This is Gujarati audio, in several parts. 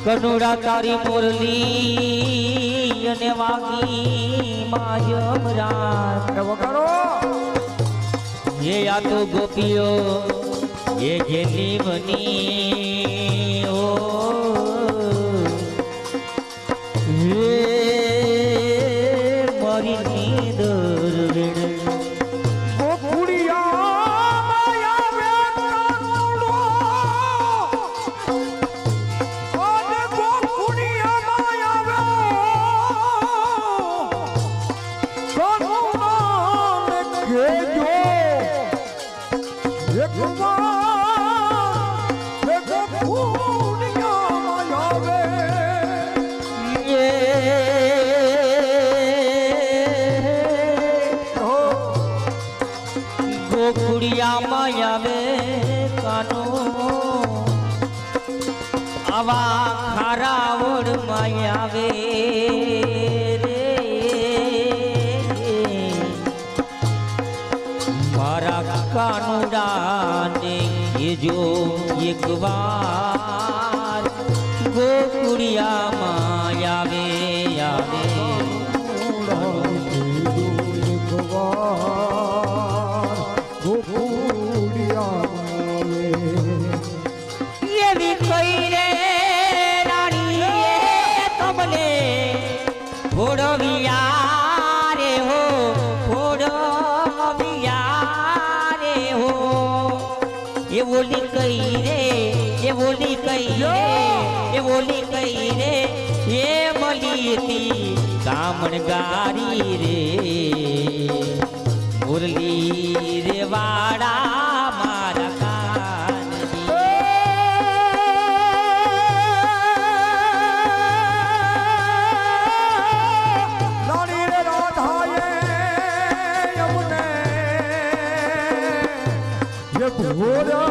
કનુડા તારી મુરલી અને વાગી માયમ રાત વગાડો ये या तो गोपियो ये जेली बनी ओ ये मारी नींद ऋण गोकुड़िया माया वेतानुडो आज गोकुड़िया माया वे कनुना ने खेजो एक बार देखो पूनिया माया वे ये गोकुड़िया माया वे कानो आवा खारा ओड माया वे कानुड़ा ने ये जो एक बार गोकुड़िया माया वे यावे ये भी कोई रे रानी ये तुमने फोड़ो रे हो फोड़ो ये बोली कही रे ये बोली कही रे ये बोली कही रे ये मली थी कामन गारी रे मुरली रे वाड़ा मारा कान रानी रे राधा यमुने ये भोरा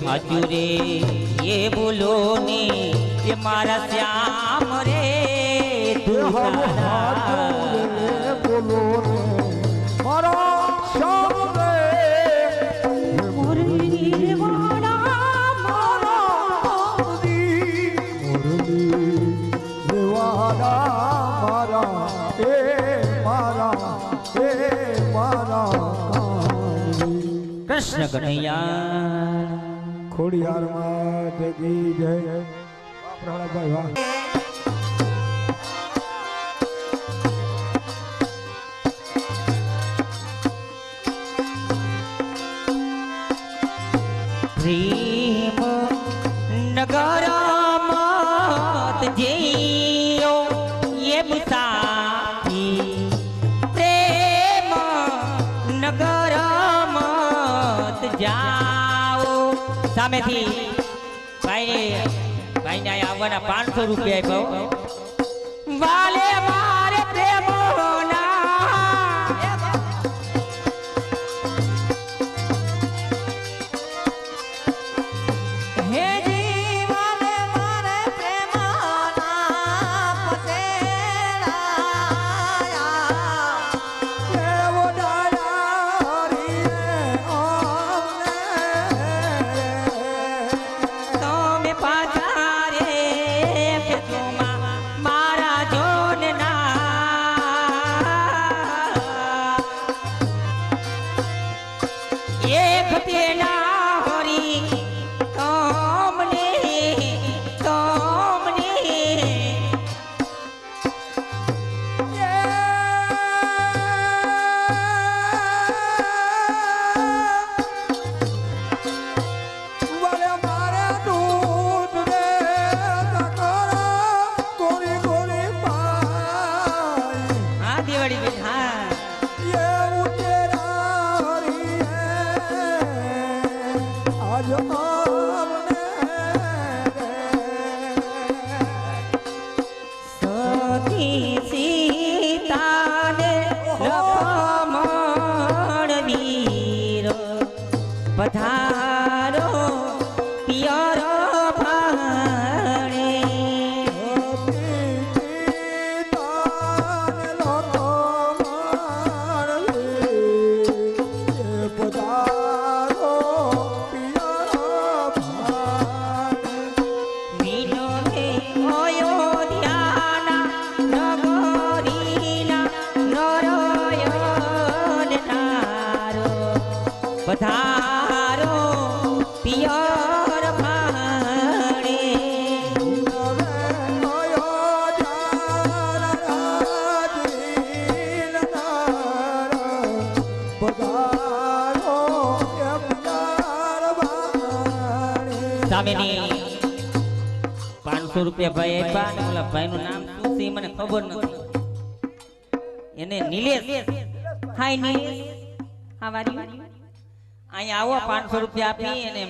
हाजुरे ये बोलो ने ये मारा श्याम रे बोलो ने मारा श्याम रे मुरली वाड़ा मारा मुरली वाड़ा मारा कृष्ण कन्हैया खोड़ियार मात की जय प्रहलाद भाई वाह प्रेम नगर मात जियो ये मुसाफी प्रेम नगर मात जाओ सामे थी भाई ने आववाना 500 रुपया आप्यो वाले मारे प्रेमोना हे जीवन मारे प्रेमोना पतेड़ा देव दयारी तो में पाचारे હા દિવાળી બેન હા સતી સીતાને લખમણ વીર પધારો પિયર ભાણે વિનોદે અયોધ્યાના નગરીના નરયન તારો પધારો પિયર ભાણે સામેની 500 રૂપિયા ભાઈ આપ્યા અને ઓલા ભાઈનું નામ શું છે એ મને ખબર નથી એને નિલેશ હાય નિલેશ હા વારી અહીંયા આવો 500 રૂપિયા આપી અને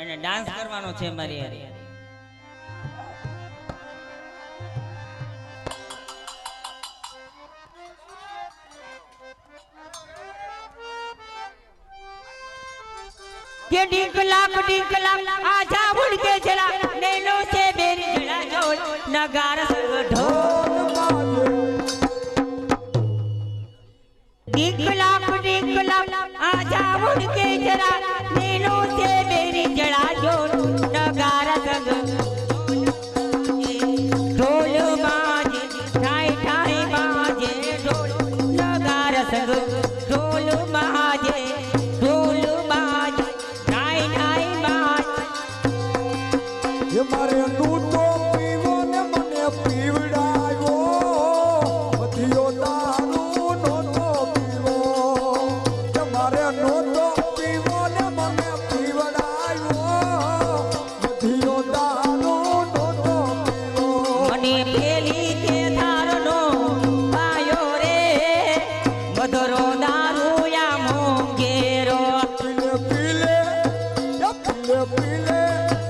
એને ડાન્સ કરવાનો છે મારી હારે કે ડીક લાખ આજા ઉડ કે જરા નૈનો से बेरी जड़ा जोड़ नगारा संग ढोल ડીક લાખ आजा उड़ के जरा नैनो से बेरी जड़ा जोड़ नगारा संग ढोल बाजे ठाई ठाई बाजे ढोल नगारा संग ढोल बाजे मारे नूतो पीवो ने मने पीवड़ायो मथियो दारू नोतो पीवो मारे नूतो पीवो ने मने पीवड़ायो मथियो दारू नोतो पीवो मने पेली के धारनो पायो रे मधुरो दारू या मोंगेरो पीले पीले या पीले पीले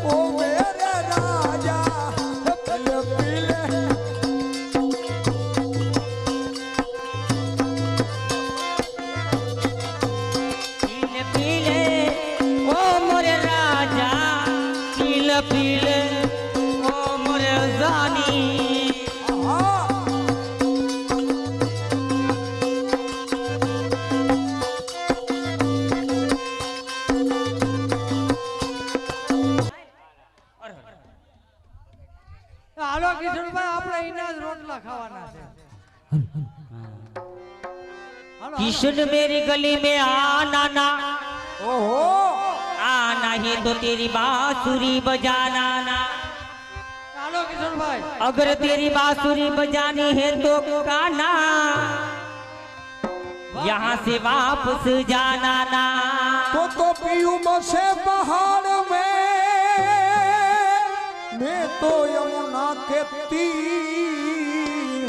ओ मेरे राजा पीले पीले पीले पीले ओ मोरे राजा पीले पीले ओ मोरे जानी હાલો કિશોરભાઈ આપણે એના જ રોટલા ખાવાના છે હાલો किशन मेरी गली में आना ना ओहो आना ही तो तेरी बांसुरी बजाना ना હાલો કિશોરભાઈ अगर तेरी बांसुरी बजानी है तो गाना यहाँ से वापस जाना ना तो पीयू मसे पहाड़ में मैं तो यमुना के तीर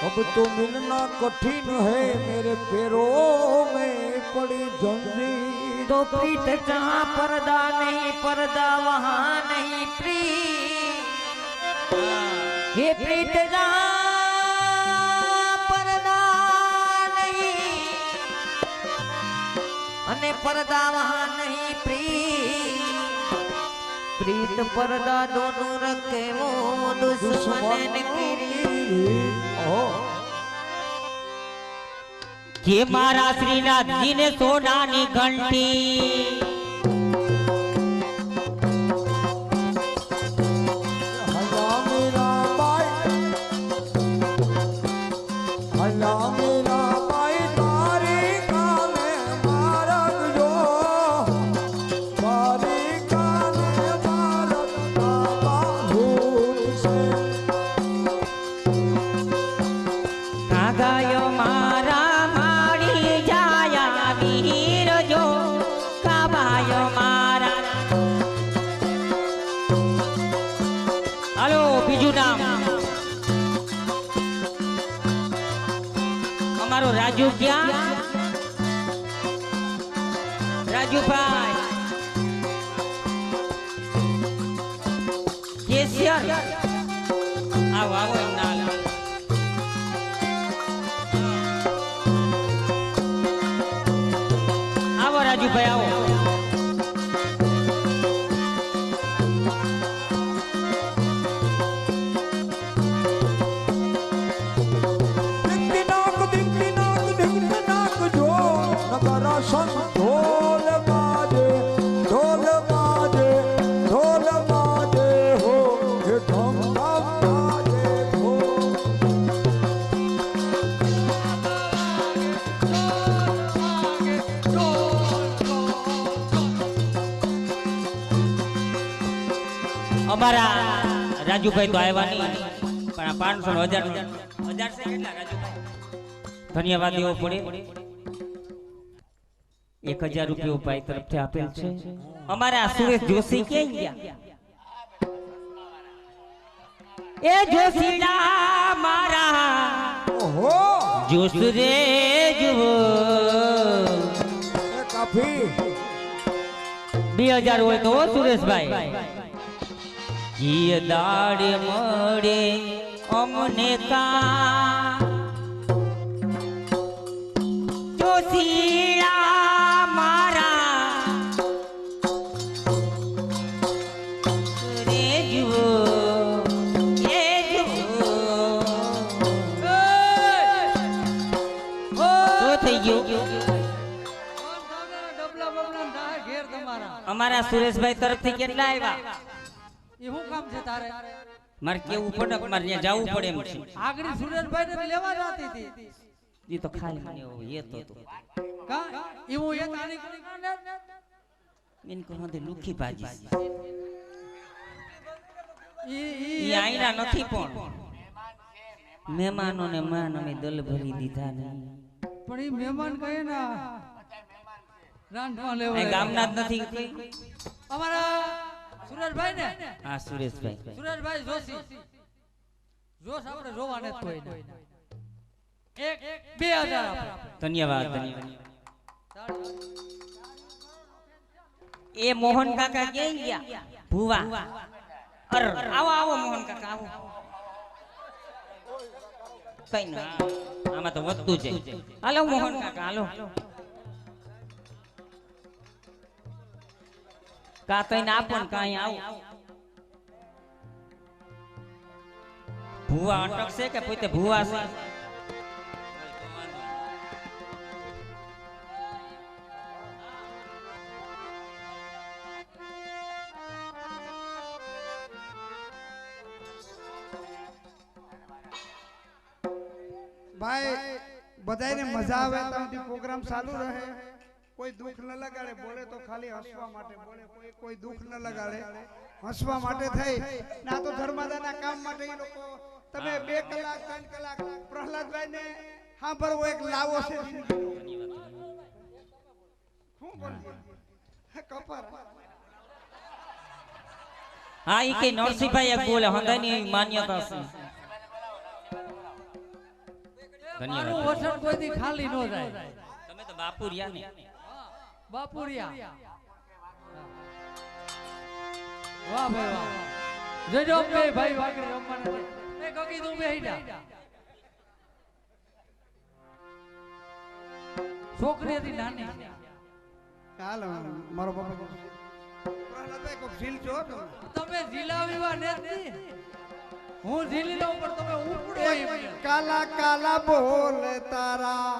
अब तो मिलना कठिन है मेरे पैरों में पड़ी जंजीर तो प्रीत जहाँ पर्दा नहीं पर्दा वहाँ नहीं प्रीत ये प्रीत जहाँ पर्दा नहीं अने पर्दा वहाँ नहीं प्रीत पर्दा दोनों रखे वो दुश्मन की के मारा श्रीनाथ जी ने सोनानी घंटी हला मेरा भाई हला मेरा भाई तारी काले मारक जो तारी काले मारक बाबा भूत से કાગાયો મારા માડી જાયા વીર જો કાબાયો મારા હાલો બીજું નામ અમારો રાજુ ક્યાં રાજુભાઈ કેશિયર આવો આવો એમ ના આવો રાજુભાઈ આવો ઢોલ બાજે ઢોલ બાજે ઢોલ બાજે હો હે ઢમ ઢમ બાજે હો અમારા રાજુભાઈ તો આવ્યા નહીં પણ આ 500 1000 છે કેટલા રાજુભાઈ ધન્યવાદ દેવો પડે 1000 રૂપિયા ભાઈ તરફથી આપેલ છે અમારા સુરેશ જોશી ક્યાં ગયા એ જોશીડા મારા ઓહો જોશ રે જુઓ એ કાફી 2000 હોય તો સુરેશભાઈ જીય દાડે મળે અમને કા જોશીડા મારા રે જુઓ એ જુઓ શું થઈ ગયું ડબલા બબલા ના ઘેર તમારા અમારા સુરેશભાઈ તરફથી કેટલા આવ્યા એ શું કામ છે તારે મારે કેવું પડે કે મારે ત્યાં જવું પડે એમ છે આગળ સુરેશભાઈ ને લેવા જાતી હતી એ તો ખાલી મને એ તો કા એ હું એ તારી કરી કાને મેન કો હંદે લુખી ભાજી ઈ ઈ આઈના નથી પણ મહેમાનોને માન અમે દલ ભરી દીધા નહીં પણ ઈ મહેમાન કહે ને રાંધવા લેવા આ ગામના જ નથી કઈ અમારા સુરેશભાઈ ને હા સુરેશભાઈ સુરેશભાઈ જોશી જોશ આપણે જોવાને જ કોઈ ના એક 2000 આપણે ધન્યવાદ એ મોહન કાકા ક્યાં ગયા ભુવા અર આવો આવો મોહન કાકા આવો કઈ ના આમાં તો વધતું છે હાલો મોહન કાકા હાલો કા કઈ ના આપો ને કાઈ આવો ભુવા અટકશે કે પોતે ભુવા છે ભાઈ બધાને મજા આવે ત્યાંથી પ્રોગ્રામ ચાલુ રહે કોઈ દુઃખ ન લગાડે બોલે તો ખાલી હસવા માટે બોલે કોઈ દુઃખ ન લગાડે હસવા માટે થઈ ના તો ધર્માદાના કામ માટે એ લોકો તમે 2 કલાક 3 કલાક પ્રહલાદભાઈ ને સાંભળવો એક લાવો છે શું બોલ કપાર હા ઈ કે નરસિંહભાઈ એક બોલે હંદાની માન્યતા છે મારું વસન કોઈથી ખાલી ન જાય તમે તો બાપુરિયા ને બાપુરિયા વાહ ભાઈ વાહ જોજો બે ભાઈ વાગરે રમવાના છે એ ગગી તું બેહી જા છોકરી હતી નાની હાલ મારો બાપા પ્રહલાદભાઈ કોક ઝીલ જો તમે ઝીલાવીવા નથી હું ઝીલી લઉં પણ તમે ઉપડો કાલા કાલા બોલ તારા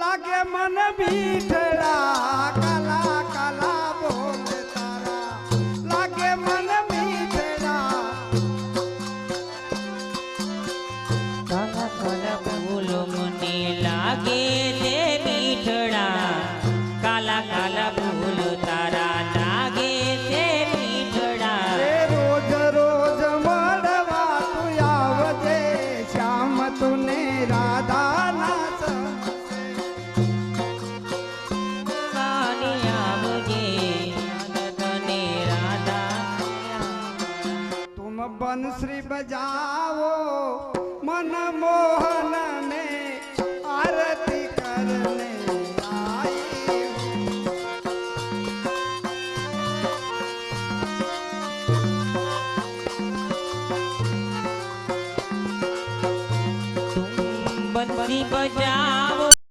લાગે મન મીઠડા કાલા કાલા બોલ તારા લાગે મન મીઠડા કાલા કાલા બોલો મને લાગે તે મીઠડા કાલા કાલા બોલો તારા લાગે તે મીઠડા રોજ રોજ મળવા તું આવજે શ્યામ તુને રાધા बंसरी बजाओ मन मोहन में आरती करने आई तुम बंसी बजा